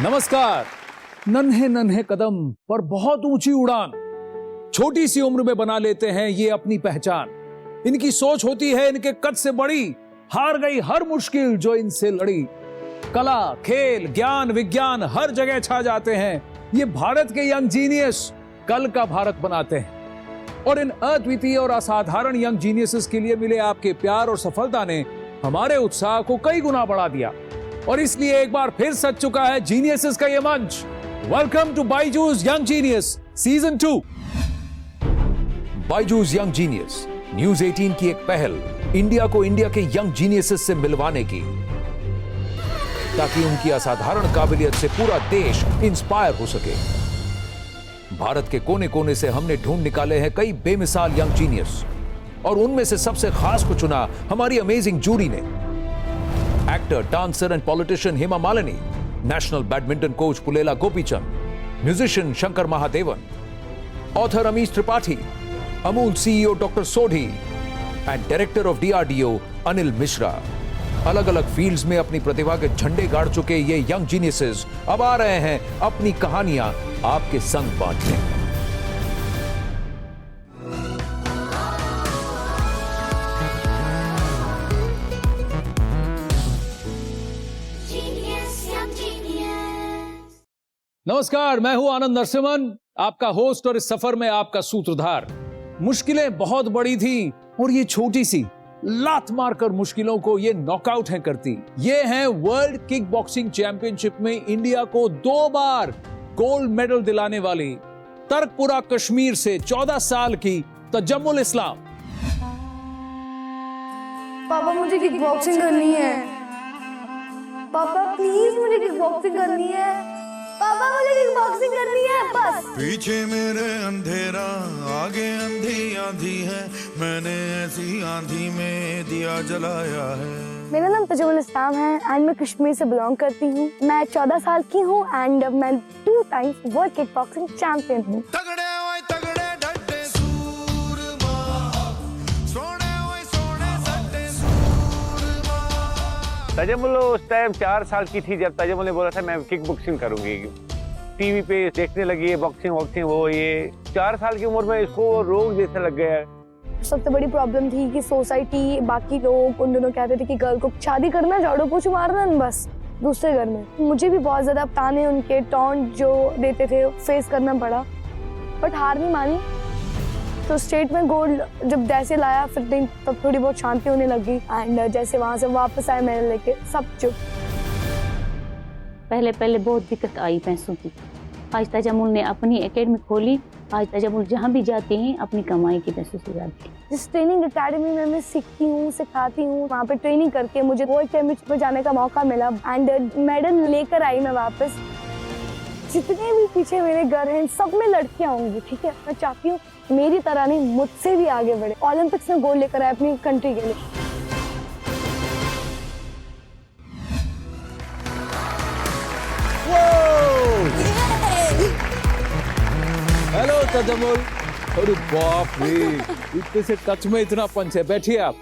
नमस्कार। नन्हे नन्हे कदम पर बहुत ऊंची उड़ान, छोटी सी उम्र में बना लेते हैं ये अपनी पहचान। इनकी सोच होती है इनके कद से बड़ी, हार गई हर मुश्किल जो इनसे लड़ी। कला, खेल, ज्ञान, विज्ञान हर जगह छा जाते हैं। ये भारत के यंग जीनियस कल का भारत बनाते हैं। और इन अद्वितीय और असाधारण यंग जीनियसेस के लिए मिले आपके प्यार और सफलता ने हमारे उत्साह को कई गुना बढ़ा दिया। और इसलिए एक बार फिर सज चुका है जीनियसेस का ये मंच। Welcome to Byju's young genius season 2। Byju's young genius news 18 की एक पहल इंडिया को इंडिया के यंग जीनियसेस से मिलवाने की, ताकि उनकी असाधारण काबिलियत से पूरा देश इंस्पायर हो सके। भारत के कोने कोने से हमने ढूंढ निकाले हैं कई बेमिसाल यंग जीनियस, और उनमें से सबसे खास को चुना हमारी अमेजिंग जूरी ने। Actor, dancer and politician Hema Malini, national badminton coach Pullela Gopichand, musician Shankar Mahadevan, author Amish Tripathi, Amul CEO doctor Sodhi and director of DRDO Anil Mishra. अलग अलग फील्ड्स में अपनी प्रतिभा के झंडे गाड़ चुके ये यंग जीनियसेस अब आ रहे हैं अपनी कहानियां आपके संग बांटने। नमस्कार, मैं हूं आनंद नरसिम्हन, आपका होस्ट और इस सफर में आपका सूत्रधार। मुश्किलें बहुत बड़ी थी और ये छोटी सी लात मारकर मुश्किलों को ये नॉकआउट है करती। ये हैं वर्ल्ड किक बॉक्सिंग चैंपियनशिप में इंडिया को 2 बार गोल्ड मेडल दिलाने वाली तर्कपुरा कश्मीर से 14 साल की तजम्मुल इस्लाम। पापा मुझे किक बॉक्सिंग करनी है। पापा प्लीज मुझे किक बॉक्सिंग करनी है। पापा मुझे किक बॉक्सिंग करनी है बस। पीछे मेरे अंधेरा, आगे अंधी आंधी है, मैंने ऐसी आंधी में दिया जलाया है। मेरा नाम तजम्मुल इस्लाम है एंड मैं कश्मीर से बिलोंग करती हूँ। मैं 14 साल की हूँ एंड मैं 2 times world kick boxing champion हूँ। तजम्मुल उस टाइम 4 साल की थी जब तजम्मुल ने बोला था मैं किक बॉक्सिंग करूंगी। टीवी पे देखने लगी है बॉक्सिंग वो ये 4 साल की उम्र में इसको रोग जैसे लग गया। सबसे बड़ी प्रॉब्लम थी कि सोसाइटी, बाकी लोग उन दोनों कहते थे कि गर्ल को शादी करना, झाड़ू पोछू मारना बस दूसरे घर में। मुझे भी बहुत ज्यादा ताने, उनके टॉन्ट जो देते थे फेस करना पड़ा, बट हार नहीं मानी। तो स्टेट में गोल्ड जब जैसे लाया फिर तब थोड़ी बहुत शांति होने लगी एंड जैसे वहां से वापस आए मेरे लेके सब चुप। पहले बहुत दिक्कत आई पैसों की। आज तजम्मुल ने अपनी एकेडमी खोली। आज तजम्मुल जहाँ भी जाते हैं अपनी कमाई के पैसों से जाते हैं। जिस ट्रेनिंग एकेडमी में मैं सीखती हूँ, सिखाती हूँ, वहाँ पे ट्रेनिंग करके मुझे वर्ल्ड चैंपियनशिप में जाने का मौका मिला एंड मेडल लेकर आई मैं वापस। जितने भी पीछे मेरे घर हैं सब में लड़कियां होंगी, ठीक है। मैं चाहती हूँ मेरी तरह नहीं, मुझसे भी आगे बढ़े, ओलंपिक्स में गोल्ड लेकर आए अपनी कंट्री के लिए। हेलो तजम्मुल। अरे बाप रे, इतने से टच में इतना पंच है। बैठिए आप।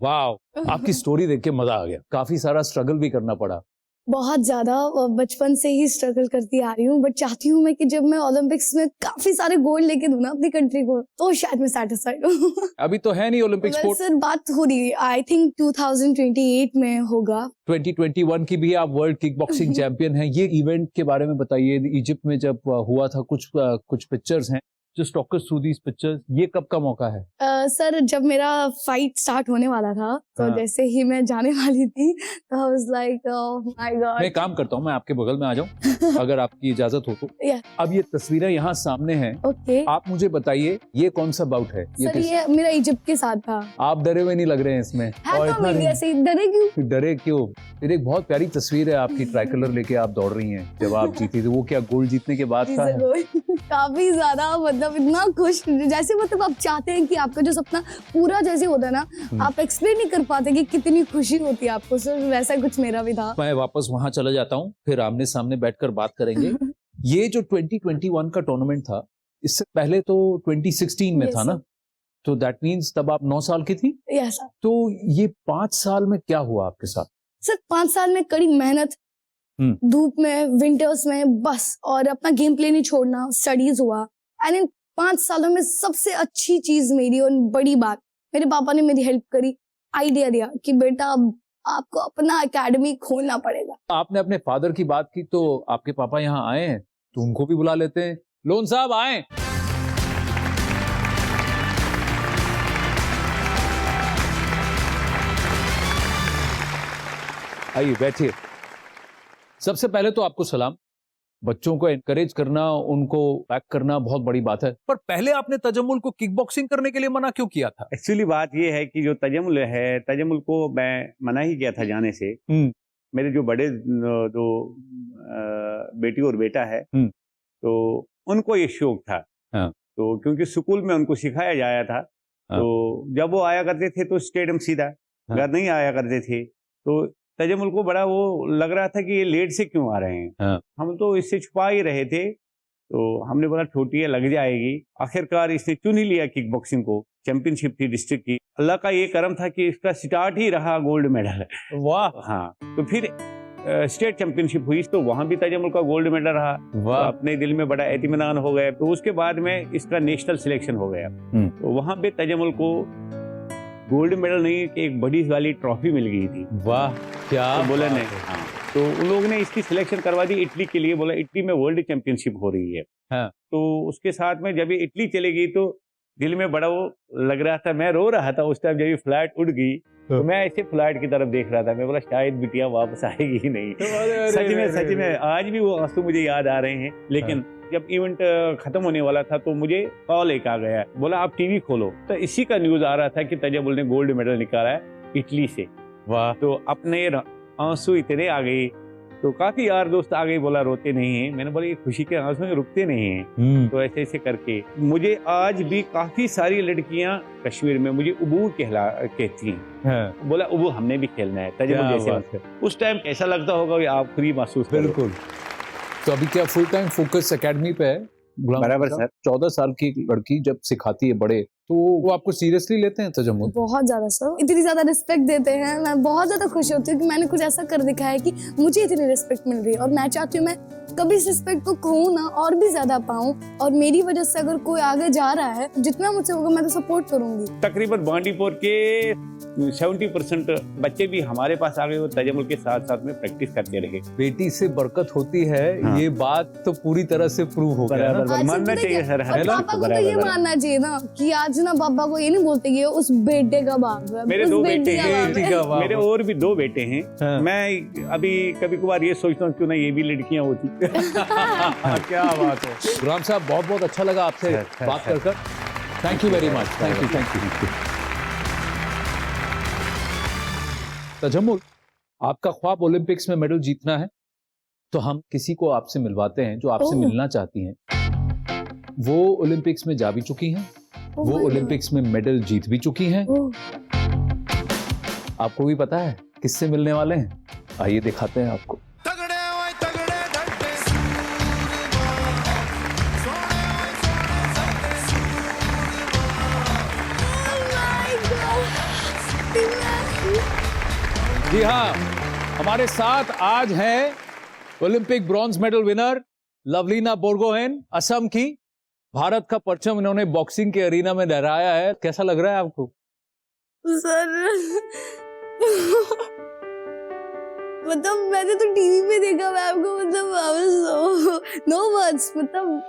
वाह, आपकी स्टोरी देख के मजा आ गया। काफी सारा स्ट्रगल भी करना पड़ा। बहुत ज्यादा बचपन से ही स्ट्रगल करती आ रही हूँ, बट चाहती हूँ मैं कि जब मैं ओलंपिक्स में काफी सारे गोल्ड लेके दूं ना अपनी कंट्री को, तो शायद मैं सैटिस्फाइड हूँ। अभी तो है नहीं ओलंपिक स्पोर्ट। सर बात हो रही है, आई थिंक 2028 में होगा। 2021 की भी आप वर्ल्ड किक बॉक्सिंग चैंपियन हैं। ये इवेंट के बारे में बताइए। इजिप्ट में जब हुआ था, कुछ पिक्चर्स हैं, जस्ट टॉक अस थ्रू दीस पिक्चर्स। ये कब का मौका है? सर जब मेरा फाइट स्टार्ट होने वाला था तो जैसे ही मैं जाने वाली थी तो I was like oh my God. मैं काम करता हूँ, मैं आपके बगल में आ जाऊँ अगर आपकी इजाजत हो तो। अब ये तस्वीरें यहाँ सामने हैं। ओके, आप मुझे बताइए ये कौन सा बाउट है? सर ये मेरा इजिप्ट के साथ था। आप डरे हुए नहीं लग रहे हैं इसमें। और इतना इंडिया से डरे क्यों? डरे क्यों? फिर एक बहुत प्यारी तस्वीर है आपकी, ट्राइकलर लेके आप दौड़ रही हैं जब आप जीती थी। वो क्या गोल्ड जीतने के बाद का है? काफी ज्यादा, मतलब इतना खुश, जैसे मतलब आप चाहते हैं कि आपका जो सपना पूरा जैसे होता है ना, आप एक्सप्लेन नहीं कर पाते कि कितनी खुशी होती है आपको। सर वैसा कुछ मेरा भी था। मैं वापस वहां चला जाता हूँ, फिर आमने सामने बैठकर बात करेंगे। ये जो 2021 का टूर्नामेंट था, इससे पहले तो 2016 में था ना, तो दैट मीन्स तब आप 9 साल की थी। Yes sir. तो ये 5 साल में क्या हुआ आपके साथ? सर 5 साल में कड़ी मेहनत, धूप में, विंटर्स में, बस। और अपना गेम प्ले नहीं छोड़ना, स्टडीज हुआ। एंड इन 5 सालों में सबसे अच्छी चीज मेरी और बड़ी बात, मेरे पापा ने मेरी हेल्प करी, आइडिया दिया कि बेटा अब आपको अपना एकेडमी खोलना पड़ेगा। आपने अपने फादर की बात की तो आपके पापा यहाँ आए हैं, तो उनको भी बुला लेते हैं। लोन साहब आए। आइए बैठिए। सबसे पहले तो आपको सलाम। बच्चों को एनकरेज करना, उनको बैक करना बहुत बड़ी बात है, पर पहले आपने तजम्मुल को किक बॉक्सिंग करने के लिए मना क्यों किया था? एक्चुअली बात ये है कि जो तजम्मुल है, तजम्मुल को मैं मना ही किया था जाने से। मेरे जो बड़े जो बेटी और बेटा है, तो उनको ये शौक था। हाँ। तो क्योंकि स्कूल में उनको सिखाया जाया था। हाँ। तो जब वो आया करते थे तो स्टेडियम सीधा, हाँ। घर नहीं आया करते थे। तो तजम्मुल को बड़ा वो लग रहा था कि ये लेट से क्यों आ रहे हैं। हाँ। हम तो इससे छुपा ही रहे थे। तो हमने बोला छोटी है, लग जाएगी। आखिरकार इसने चुन ही लिया किक बॉक्सिंग को। चैंपियनशिप थी डिस्ट्रिक्ट की। अल्लाह का ये करम था कि इसका स्टार्ट ही रहा गोल्ड मेडल। वाह। हाँ, तो फिर स्टेट चैंपियनशिप हुई तो वहां भी तजम्मुल का गोल्ड मेडल रहा। तो अपने दिल में बड़ा एतमानान हो गया। तो उसके बाद में इसका नेशनल सिलेक्शन हो गया। तो वहां पे तजम्मुल को गोल्ड मेडल नहीं, एक बड़ी वाली ट्रॉफी मिल गई थी। वाह, क्या तो बोला नहीं। हाँ, तो उन लोगों ने इसकी सिलेक्शन करवा दी इटली के लिए। बोला इटली में वर्ल्ड चैंपियनशिप हो रही है। हाँ। तो उसके साथ में जब ये इटली चले गई तो दिल में बड़ा वो लग रहा था। मैं रो रहा था उस टाइम जब ये फ्लाइट उड़ गई। तो मैं ऐसे फ्लाइट की तरफ देख रहा था। मैं बोला शायद बिटिया वापस आएगी ही नहीं। सच में आज भी वो आंसू मुझे याद आ रहे हैं। लेकिन जब इवेंट खत्म होने वाला था तो मुझे कॉल एक आ गया, बोला आप टीवी खोलो। तो इसी का न्यूज आ रहा था कि तजम्मुल ने गोल्ड मेडल निकाला है इटली से। वाह। तो अपने आंसू इतने आ गए। तो काफी यार दोस्त आ गए, बोला रोते नहीं हैं। मैंने बोला ये खुशी के आंसू रुकते नहीं हैं। तो ऐसे ऐसे करके मुझे आज भी काफी सारी लड़कियां कश्मीर में मुझे उबू कहती हैं। बोला उबू हमने भी खेलना है तजम्मुल जैसे। उस टाइम कैसा लगता होगा आप खुद ही महसूस करो। बिल्कुल। तो अभी क्या फुल टाइम फोकस एकेडमी पे है? बराबर सर। 14 साल की लड़की जब सिखाती है बड़े, तो वो आपको सीरियसली लेते हैं तजम्मुल? बहुत ज्यादा सर, इतनी ज्यादा रिस्पेक्ट देते हैं। मैं बहुत ज्यादा खुश होती हूँ कि मैंने कुछ ऐसा कर दिखाया है कि मुझे इतनी रिस्पेक्ट मिल रही है। और मैं चाहती हूँ मैं कभी इस रिस्पेक्ट को खोऊं ना, और भी ज्यादा पाऊं। और मेरी वजह से अगर कोई आगे जा रहा है, जितना मुझसे होगा मैं तो सपोर्ट करूंगी। तकरीबन बांडीपुर के 70% बच्चे भी हमारे पास आ गए और तजम्मुल के साथ साथ में प्रैक्टिस करते रहे। बेटी से बरकत होती है। हाँ। ये बात तो पूरी तरह से प्रूव हो गया ना? मानना चाहिए सर। पापा को तो ये मानना चाहिए ना कि आज ना पापा को ये नहीं बोलते कि उस बेटे का बाप है। मेरे 2 बेटे हैं, मेरे और भी 2 बेटे हैं। हाँ। मैं अभी कभी कभार ये सोचता हूँ क्यों ना ये भी लड़कियां होती। क्या बात है। गुलाम साहब, बहुत बहुत अच्छा लगा आपसे बात कर। Thank you very much. Thank you. Tajammul, आपका ख्वाब ओलंपिक्स में मेडल जीतना है, तो हम किसी को आपसे मिलवाते हैं जो आपसे मिलना चाहती हैं। वो ओलंपिक्स में जा भी चुकी हैं, वो ओलंपिक्स में मेडल जीत भी चुकी हैं। आपको भी पता है किससे मिलने वाले हैं? आइए दिखाते हैं आपको। जी हाँ, हमारे साथ आज हैं Olympic bronze medal winner Lovlina Borgohain, Assam की। भारत का परचम इन्होंने बॉक्सिंग के अरीना में लहराया है। कैसा लग रहा है आपको? सर मतलब मैंने तो टीवी पे देखा मैम को, मतलब नो वर्ड्स, मतलब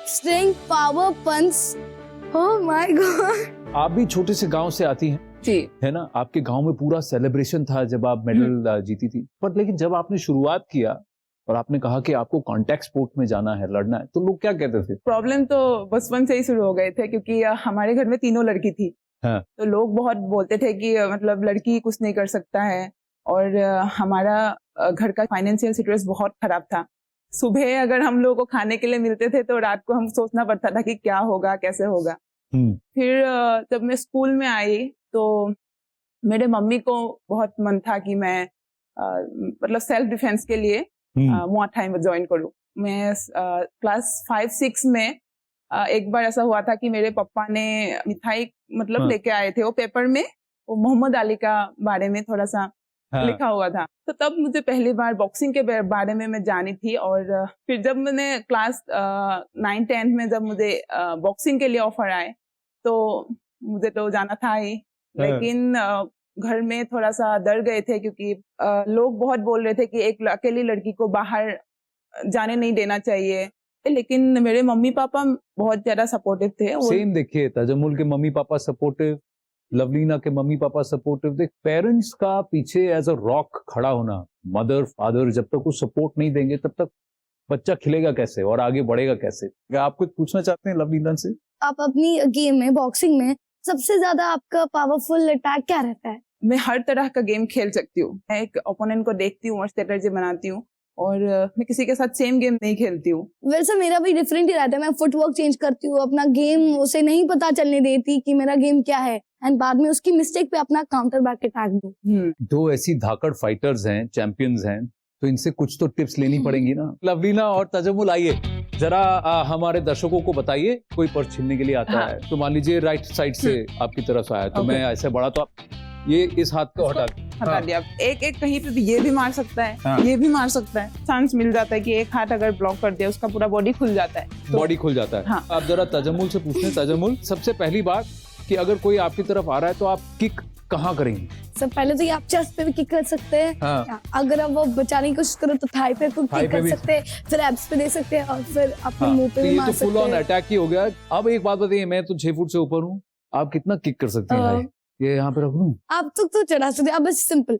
strength, power, punch. Oh my God. आप भी छोटे से गांव से आती हैं जी, है ना? आपके गांव में पूरा सेलिब्रेशन था जब आप मेडल जीती थी। पर लेकिन जब आपने शुरुआत किया और आपने कहा कि आपको कांटेक्ट स्पोर्ट में जाना है, लड़ना है, तो लोग क्या कहते थे? प्रॉब्लम तो बचपन से ही शुरू हो गए थे क्योंकि हमारे घर में 3 लड़की थी। हाँ। तो लोग बहुत बोलते थे कि मतलब लड़की कुछ नहीं कर सकता है। और हमारा घर का फाइनेंशियल सिचुएशन बहुत खराब था। सुबह अगर हम लोगों को खाने के लिए मिलते थे तो रात को हम सोचना पड़ता था कि क्या होगा, कैसे होगा। फिर जब मैं स्कूल में आई तो मेरे मम्मी को बहुत मन था कि मैं मतलब सेल्फ डिफेंस के लिए मुआ थाई में ज्वाइन करूं। मैं क्लास 5-6 में एक बार ऐसा हुआ था कि मेरे पापा ने मिठाई मतलब लेके आए थे। वो पेपर में वो मोहम्मद अली का बारे में थोड़ा सा हाँ। लिखा हुआ था। तो तब मुझे पहली बार बॉक्सिंग के बारे में मैं जानी थी। और फिर जब मैंने क्लास 9-10 में जब मुझे बॉक्सिंग के लिए ऑफर आए तो मुझे तो जाना था ही, लेकिन घर में थोड़ा सा डर गए थे क्योंकि लोग बहुत बोल रहे थे कि एक अकेली लड़की को बाहर जाने नहीं देना चाहिए। लेकिन मेरे मम्मी पापा बहुत ज्यादा सपोर्टिव थे। सेम देखिए, तजम्मुल के मम्मी पापा सपोर्टिव, लवलीना के मम्मी पापा सपोर्टिव। देख, पेरेंट्स का पीछे एज अ रॉक खड़ा होना, मदर फादर जब तक वो सपोर्ट नहीं देंगे तब तक बच्चा खिलेगा कैसे और आगे बढ़ेगा कैसे। क्या आप कुछ पूछना चाहते हैं लवलीना से? आप अपनी गेम में, बॉक्सिंग में सबसे ज्यादा आपका पावरफुल अटैक क्या रहता है? मैं हर तरह का गेम खेल सकती हूँ। मैं एक ओपोनेंट को देखती हूँ और स्ट्रेटजी बनाती हूँ, और मैं किसी के साथ सेम गेम नहीं खेलती हूँ। वैसे मेरा भी डिफरेंट ही रहता है। मैं फुटवर्क चेंज करती हूँ, अपना गेम उसे नहीं पता चलने देती कि मेरा गेम क्या है, एंड बाद में उसकी मिस्टेक पे अपना काउंटर बैक अटैक दूं। दो ऐसी धाकड़ फाइटर्स हैं, चैंपियंस हैं, तो इनसे कुछ तो टिप्स लेनी पड़ेंगी ना। लवलीना और तजम्मुल, आइए जरा हमारे दर्शकों को बताइए, कोई पर्स छीनने के लिए आता हाँ। है तो मान लीजिए राइट साइड से आपकी तरफ आया तो Okay. मैं ऐसे बढ़ा तो आप ये इस हाथ को हटा दिया। एक एक कहीं पे भी ये भी मार सकता है, हाँ। ये भी मार सकता है। चांस मिल जाता है कि एक हाथ अगर ब्लॉक कर दिया उसका पूरा बॉडी खुल जाता है। तो बॉडी खुल जाता है। हाँ। आप जरा तजम्मुल से पूछते हैं। तजम्मुल, सबसे पहली बात कि अगर कोई आपकी तरफ आ रहा है तो आप किक कहाँ करेंगे? सब पहले तो ये आप चेस्ट पे भी किक कर सकते हैं। हाँ। अगर आप वो बचाने की कोशिश करो तो थाई पे थाई किक पे कर भी। सकते हैं, फिर एब्स पे दे सकते हैं, और फिर अपने हाँ, मुंह पे तो भी ये मार तो फुल सकते ऑन हैं। अटैक ही हो गया। अब एक बात बताइए, मैं तो 6 फुट से ऊपर हूँ, आप कितना किक कर सकती हैं भाई? ये यहाँ पे रख लूं? आप तो चढ़ा सकते हैं, आप बस सिंपल।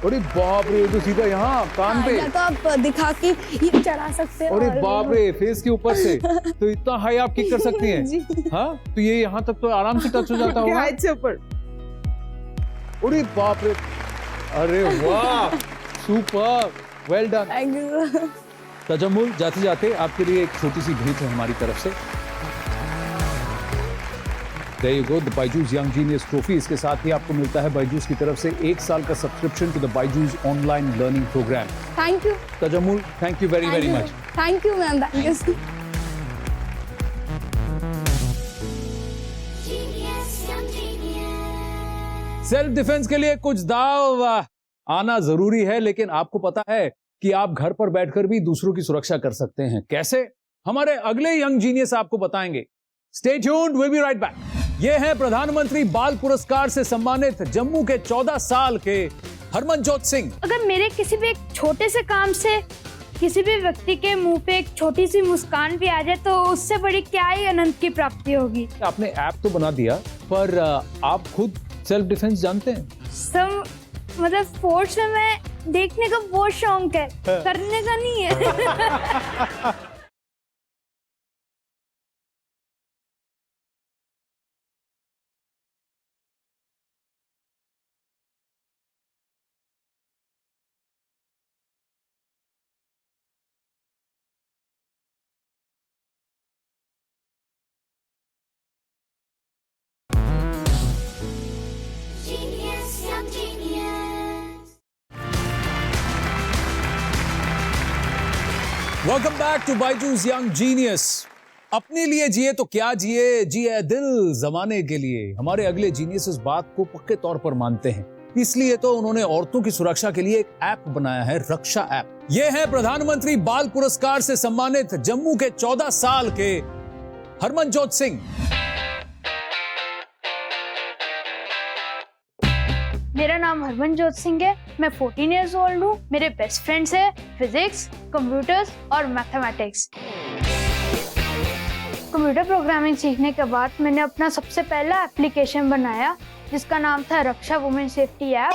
अरे बाप रे, ये तो सीधा यहाँ कान पे। या तो आप दिखा के ये चढ़ा सकते हैं। अरे और बाप रे, फेस के ऊपर से तो इतना हाई आप किक कर सकती हैं? जी। हाँ, तो ये यहाँ तक तो आराम से टच हो जाता होगा। हाइट से ऊपर। अरे बाप रे, अरे वाह, super, well done. Thank you. Tajammul, जाते जाते आपके लिए एक छोटी सी भेंट है हमारी तरफ से। There you go, the Byju's young genius trophy. इसके साथ ही आपको मिलता है बायजूस की तरफ से 1 साल का subscription to the Byju's online learning program. Thank you. Tajammul, thank you very very much. Thank you, ma'am. Thank you. Self defence के लिए कुछ दाव आना जरूरी है, लेकिन आपको पता है कि आप घर पर बैठकर भी दूसरों की सुरक्षा कर सकते हैं। कैसे? हमारे अगले यंग जीनियस आपको बताएंगे। Stay tuned, will be right back. ये हैं प्रधानमंत्री बाल पुरस्कार से सम्मानित जम्मू के 14 साल के हरमनजोत सिंह। अगर मेरे किसी भी एक छोटे से काम से किसी भी व्यक्ति के मुंह पे एक छोटी सी मुस्कान भी आ जाए तो उससे बड़ी क्या ही अनंत की प्राप्ति होगी। आपने ऐप तो बना दिया, पर आप खुद सेल्फ डिफेंस जानते हैं? सब मतलब स्पोर्ट्स में मैं देखने का बहुत शौक है, करने का नहीं है। Welcome back to Byju's young genius. अपने लिए जिए तो क्या जिए, जिए दिल जमाने के लिए। हमारे अगले जीनियस इस बात को पक्के तौर पर मानते हैं, इसलिए तो उन्होंने औरतों की सुरक्षा के लिए एक ऐप बनाया है, रक्षा ऐप। ये है प्रधानमंत्री बाल पुरस्कार से सम्मानित जम्मू के 14 साल के हरमनजोत सिंह। मेरा नाम हरमनजोत सिंह है, मैं 14 इयर्स ओल्ड हूँ। मेरे बेस्ट फ्रेंड्स है फिजिक्स, कंप्यूटर्स और मैथमेटिक्स। कंप्यूटर प्रोग्रामिंग सीखने के बाद मैंने अपना सबसे पहला एप्लीकेशन बनाया जिसका नाम था रक्षा वुमेन सेफ्टी ऐप।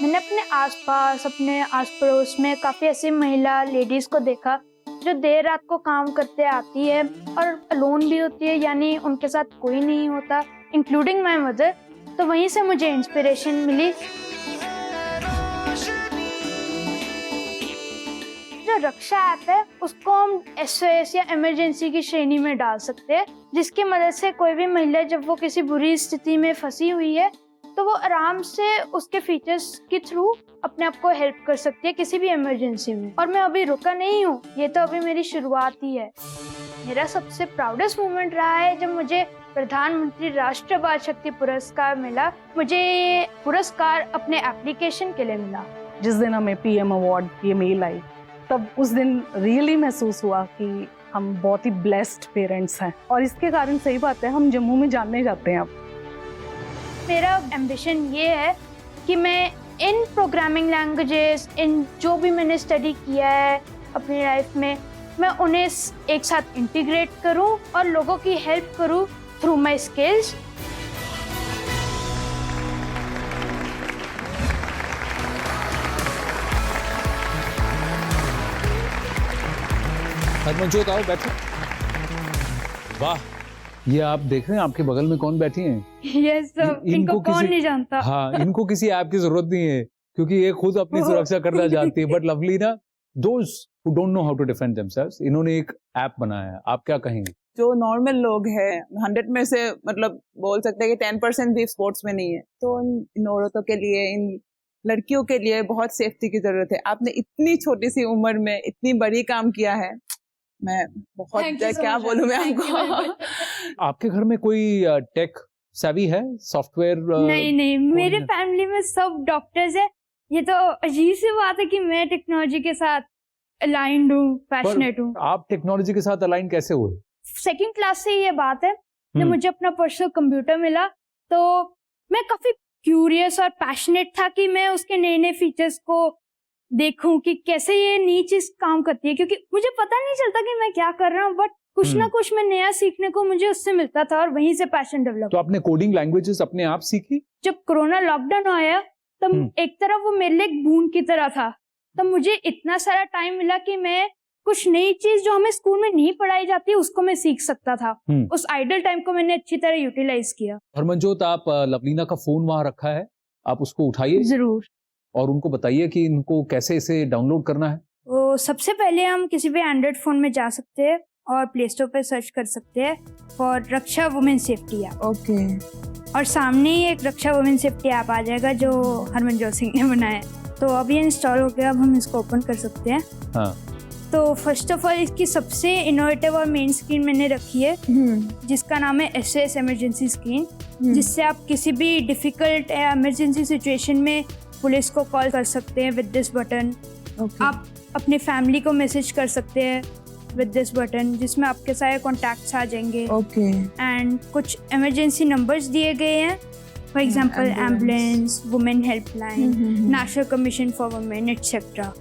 मैंने अपने आसपास, अपने आस पड़ोस में काफी ऐसी महिला लेडीज को देखा जो देर रात को काम करते आती है और अलोन भी होती है, यानी उनके साथ कोई नहीं होता, इंक्लूडिंग माय मदर। तो वहीं से मुझे इंस्पिरेशन मिली। जो रक्षा ऐप है उसको हम SOS या इमरजेंसी की श्रेणी में डाल सकते हैं, जिसकी मदद से कोई भी महिला जब वो किसी बुरी स्थिति में फंसी हुई है तो वो आराम से उसके फीचर्स के थ्रू अपने आप को हेल्प कर सकती है किसी भी इमरजेंसी में। और मैं अभी रुका नहीं हूँ, ये तो अभी मेरी शुरुआत ही है। मेरा सबसे प्राउडेस्ट मोमेंट रहा है जब मुझे प्रधानमंत्री राष्ट्रीय बाल शक्ति पुरस्कार मिला। मुझे ये पुरस्कार अपने एप्लीकेशन के लिए मिला। जिस दिन हमें पीएम अवार्ड ये मेल आई, तब उस दिन रियली महसूस हुआ कि हम बहुत ही ब्लेस्ड पेरेंट्स हैं, और इसके कारण सही बात है हम जम्मू में जानने जाते हैं अब। मेरा एम्बिशन ये है कि मैं इन प्रोग्रामिंग लैंग्वेजेस, इन जो भी मैंने स्टडी किया है अपनी लाइफ में, मैं उन्हें एक साथ इंटीग्रेट करूं और लोगों की हेल्प करूं थ्रू माय स्किल्स। हरमनजोत आओ, बैठो। वाह, ये आप देख रहे हैं आपके बगल में कौन बैठी हैं? यस सर, इनको कौन नहीं जानता। हाँ, इनको किसी ऐप की जरूरत नहीं है क्योंकि ये खुद अपनी सुरक्षा करना जानती है। But Lovlina, those who don't know how to defend themselves, इन्होंने एक ऐप बनाया है, आप क्या कहेंगे? जो नॉर्मल लोग हैं 100 में से मतलब बोल सकते हैं कि 10% भी स्पोर्ट्स में नहीं है, तो इन औरतों के लिए, इन लड़कियों के लिए बहुत सेफ्टी की जरूरत है। आपने इतनी छोटी सी उम्र में इतनी बड़ी काम किया है, मैं बहुत क्या बोलूं मैं आपको। आपके घर में कोई टेक सेवी है, सॉफ्टवेयर? नहीं, मेरे फैमिली में सब डॉक्टर्स है। ये तो अजीब सी बात है कि मैं टेक्नोलॉजी के साथ अलाइंड हूँ, पैशनेट हूँ। आप टेक्नोलॉजी के साथ अलाइन कैसे हुए? 2nd क्लास से ये बात है, जब मुझे अपना पर्सनल कंप्यूटर मिला तो मैं काफी क्यूरियस और पैशनेट था कि मैं उसके नए फीचर्स को देखूं कि कैसे ये नई चीज काम करती है, क्योंकि मुझे पता नहीं चलता कि मैं क्या कर रहा हूँ, बट कुछ ना कुछ मैं नया सीखने को मुझे उससे मिलता था और वहीं से पैशन डेवलप। तो आपने कोडिंग लैंग्वेजेस अपने आप सीखी? जब कोरोना लॉकडाउन आया तब एक तरफ वो मेरे लिए एक बूंद की तरह था। तब मुझे इतना सारा टाइम मिला कि मैं कुछ नई चीज जो हमें स्कूल में नहीं पढ़ाई जाती उसको मैं सीख सकता था। उस आइडल टाइम को मैंने अच्छी तरह यूटिलाइज किया। हरमनजोत, आप लवलीना का फोन वहां रखा है, आप उसको उठाइए जरूर और उनको बताइए कि इनको कैसे इसे डाउनलोड करना है। तो सबसे पहले हम किसी भी एंड्रॉइड फोन में जा सकते हैं और प्ले स्टोर पर सर्च कर सकते हैं for Raksha women safety app. Okay. और सामने ही एक रक्षा वुमेन सेफ्टी ऐप आ जाएगा जो हरमनजोत सिंह ने बनाया है। तो अब ये इंस्टॉल हो गया, अब हम इसको ओपन कर सकते हैं। हाँ। तो फर्स्ट ऑफ ऑल इसकी सबसे इनोवेटिव और मेन स्क्रीन मैंने रखी है जिसका नाम है SOS इमरजेंसी स्क्रीन, जिससे आप किसी भी डिफिकल्ट या इमरजेंसी सिचुएशन में पुलिस को कॉल कर सकते हैं विद दिस बटन। आप अपने फैमिली को मैसेज कर सकते हैं विद दिस बटन, जिसमें आपके सारे कॉन्टैक्ट्स आ जाएंगे। एंड कुछ इमरजेंसी नंबर्स दिए गए हैं, for example ambulance, women helpline, national commission for women etcetera,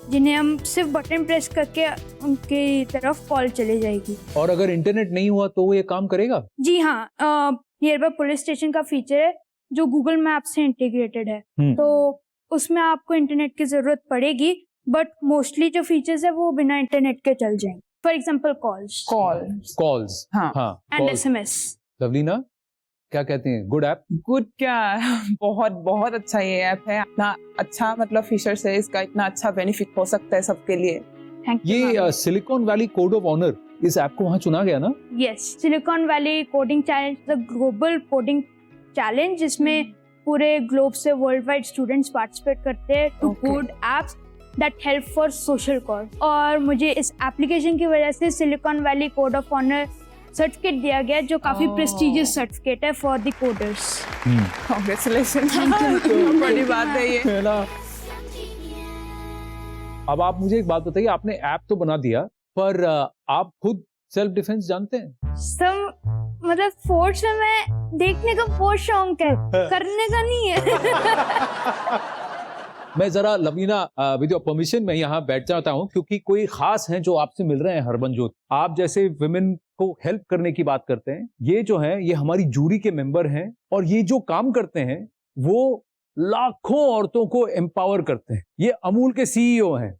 जिन्हें हम सिर्फ बटन प्रेस करके उनकी तरफ कॉल चली जाएगी। और अगर इंटरनेट नहीं हुआ तो वो ये काम करेगा? जी हाँ, नियर बाय पुलिस स्टेशन का फीचर है जो गूगल मैप से इंटीग्रेटेड है, तो उसमें आपको इंटरनेट की जरूरत पड़ेगी, बट मोस्टली जो फीचर्स है वो बिना इंटरनेट के चल जाएंगे। फॉर एग्जांपल कॉल्स हाँ एंड SMS। लवलीना, क्या कहते हैं, गुड ऐप? गुड क्या, बहुत बहुत अच्छा ये ऐप है। इतना अच्छा मतलब फीचर्स है इसका, इतना अच्छा बेनिफिट हो सकता है सबके लिए। ये Silicon Valley code of honour, इस ऐप को वहाँ चुना गया ना? Yes, Silicon Valley coding challenge, the global coding challenge, जिसमें पूरे ग्लोब से वर्ल्ड वाइड स्टूडेंट्स पार्टिसिपेट करते हैं to code apps that help for social cause. और मुझे इस एप्लीकेशन की वजह से Silicon Valley code of honour certificate दिया गया, जो काफी प्रेस्टिजियस सर्टिफिकेट है फॉर द कोडर्स। कांग्रेचुलेशन, बड़ी बात है ये ना। अब आप मुझे एक बात बताइए, आपने ऐप तो बना दिया, पर आप खुद सेल्फ डिफेंस जानते हैं? सब मतलब फोर्स में मैं देखने का बहुत शौक है, करने का नहीं है। मैं जरा लवलीना, विद योर परमिशन मैं यहाँ बैठ जाता हूँ, क्योंकि कोई खास हैं जो आपसे मिल रहे हैं। हरमनजोत, आप जैसे विमेन को हेल्प करने की बात करते हैं, ये जो हैं ये हमारी जूरी के मेंबर हैं, और ये जो काम करते हैं वो लाखों औरतों को एम्पावर करते हैं। ये अमूल के CEO हैं।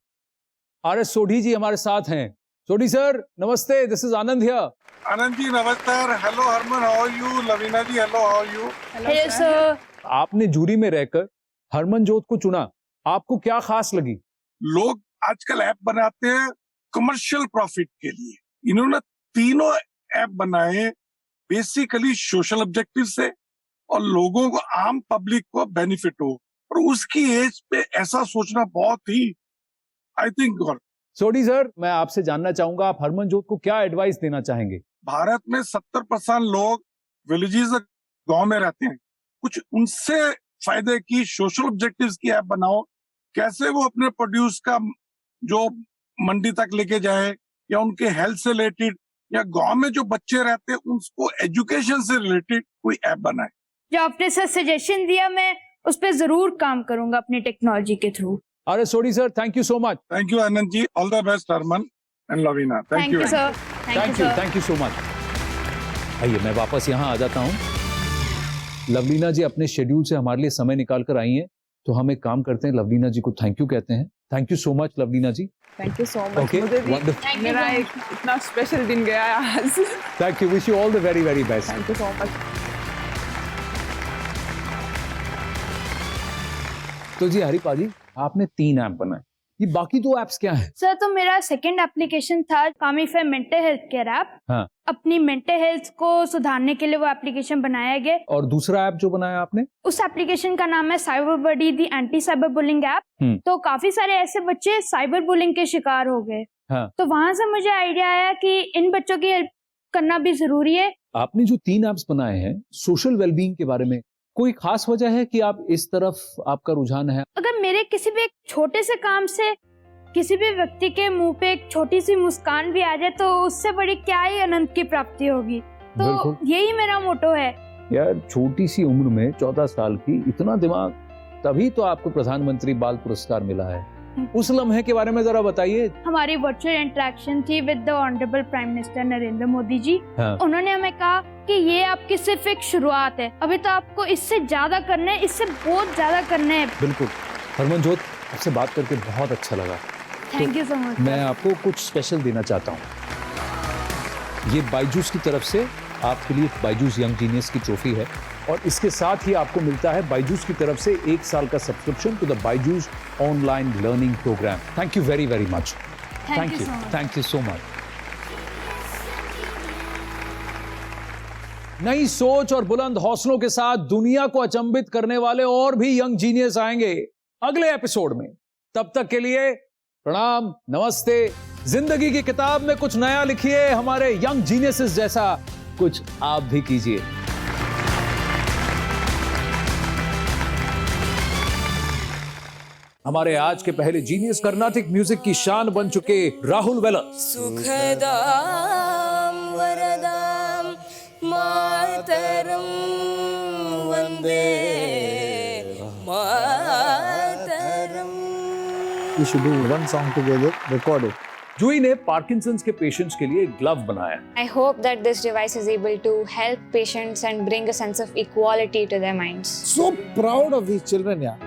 RS सोढ़ी जी हमारे साथ हैं। सोढ़ी सर नमस्ते, this is Anand here. Anand ji नमस्कार। Hello Harman, how are you? Lavina ji hello, how are you? Hello sir. आपने जूरी में रहकर हरमनजोत को चुना, आपको क्या खास लगी? लोग आजकल ऐप बनाते हैं कमर्शियल प्रॉफिट के लिए, इन्होंने तीनों ऐप बनाए बेसिकली सोशल ऑब्जेक्टिव से और लोगों को, आम पब्लिक को बेनिफिट हो। और उसकी एज पे ऐसा सोचना बहुत ही, आई थिंक, सोडी सर, मैं आपसे जानना चाहूंगा, आप हरमनजोत को क्या एडवाइस देना चाहेंगे? भारत में 70% लोग विलेजेस गांव में रहते हैं। कुछ उनसे फायदे की सोशल ऑब्जेक्टिव्स की ऐप बनाओ, कैसे वो अपने प्रोड्यूस का जो मंडी तक लेके जाए, या उनके हेल्थ से रिलेटेड, या गांव में जो बच्चे रहते हैं उनको एजुकेशन से रिलेटेड कोई ऐप बनाए। जो आपने सर सजेशन दिया, मैं उस पर जरूर काम करूंगा अपनी टेक्नोलॉजी के थ्रू। अरे Sodhi sir, thank you so much. Thank you Anand ji, all the best Harman and Lavina. Thank you sir. Thank you so much. आइए मैं वापस यहाँ आ जाता हूँ। लवलीना जी अपने शेड्यूल से हमारे लिए समय निकाल कर आई हैं, तो हम एक काम करते हैं, लवलीना जी को थैंक यू कहते हैं। Thank you so much Lovlina ji. Thank you so much. Okay, मुझे भी wonderful. मेरा एक इतना स्पेशल दिन गया है आज। Thank you, wish you all the very very best. Thank you so much. तो जी हरिपा जी, आपने 3 ऐप बनाए, ये बाकी 2 ऐप्स क्या हैं? सर तो मेरा सेकंड एप्लीकेशन था कामीफे मेंटल हेल्थ केयर ऐप। हाँ। अपनी मेंटल हेल्थ को सुधारने के लिए वो एप्लीकेशन बनाया गया। और दूसरा ऐप जो बनाया आपने? उस एप्लीकेशन का नाम है साइबर बडी दी एंटी साइबर बुलिंग ऐप। तो काफी सारे ऐसे बच्चे साइबर बुलिंग के शिकार हो गए। हाँ। तो वहां से मुझे आइडिया आया कि इन बच्चों की हेल्प करना भी जरूरी है। आपने जो 3 ऐप्स बनाए हैं सोशल वेलबींग के बारे में, कोई खास वजह है कि आप इस तरफ आपका रुझान है? अगर मेरे किसी भी एक छोटे से काम से किसी भी व्यक्ति के मुंह पे एक छोटी सी मुस्कान भी आ जाए, तो उससे बड़ी क्या ही आनंद की प्राप्ति होगी। तो यही मेरा मोटो है। यार, छोटी सी उम्र में 14 साल की, इतना दिमाग, तभी तो आपको प्रधानमंत्री बाल पुरस्कार मिला है। उस लम्हे के बारे में जरा बताइए। हमारी वर्चुअल इंटरेक्शन थी with the honourable prime minister Narendra Modi ji. हाँ। उन्होंने हमें कहा कि ये आपकी सिर्फ एक शुरुआत है, अभी तो आपको इससे ज्यादा करना है, इससे बहुत ज्यादा करना है। बिल्कुल। हरमनजोत, आपसे बात करके बहुत अच्छा लगा। Thank you so much. मैं आपको कुछ स्पेशल देना चाहता हूँ। ये बायजूस की तरफ से आपके लिए बायजूस यंग जीनियस की ट्रॉफी है, और इसके साथ ही आपको मिलता है बायजूस की तरफ से 1 साल का subscription to the Byju's online learning program. Thank you very very much. Thank you so much. नई सोच और बुलंद हौसलों के साथ दुनिया को अचंभित करने वाले और भी यंग जीनियस आएंगे अगले एपिसोड में। तब तक के लिए प्रणाम, नमस्ते। जिंदगी की किताब में कुछ नया लिखिए, हमारे यंग जीनियसेस जैसा कुछ आप भी कीजिए। हमारे आज के पहले जीनियस कर्नाटिक म्यूजिक की शान बन चुके राहुल वेलर। सुखदां वरदां मातरं वंदे मातरं। We should do one song together, record it. जूही ने पार्किंसंस के पेशेंट्स के लिए एक ग्लव बनाया। I hope that this device is able to help patients and bring a sense of equality to their minds. So proud of these children, yeah.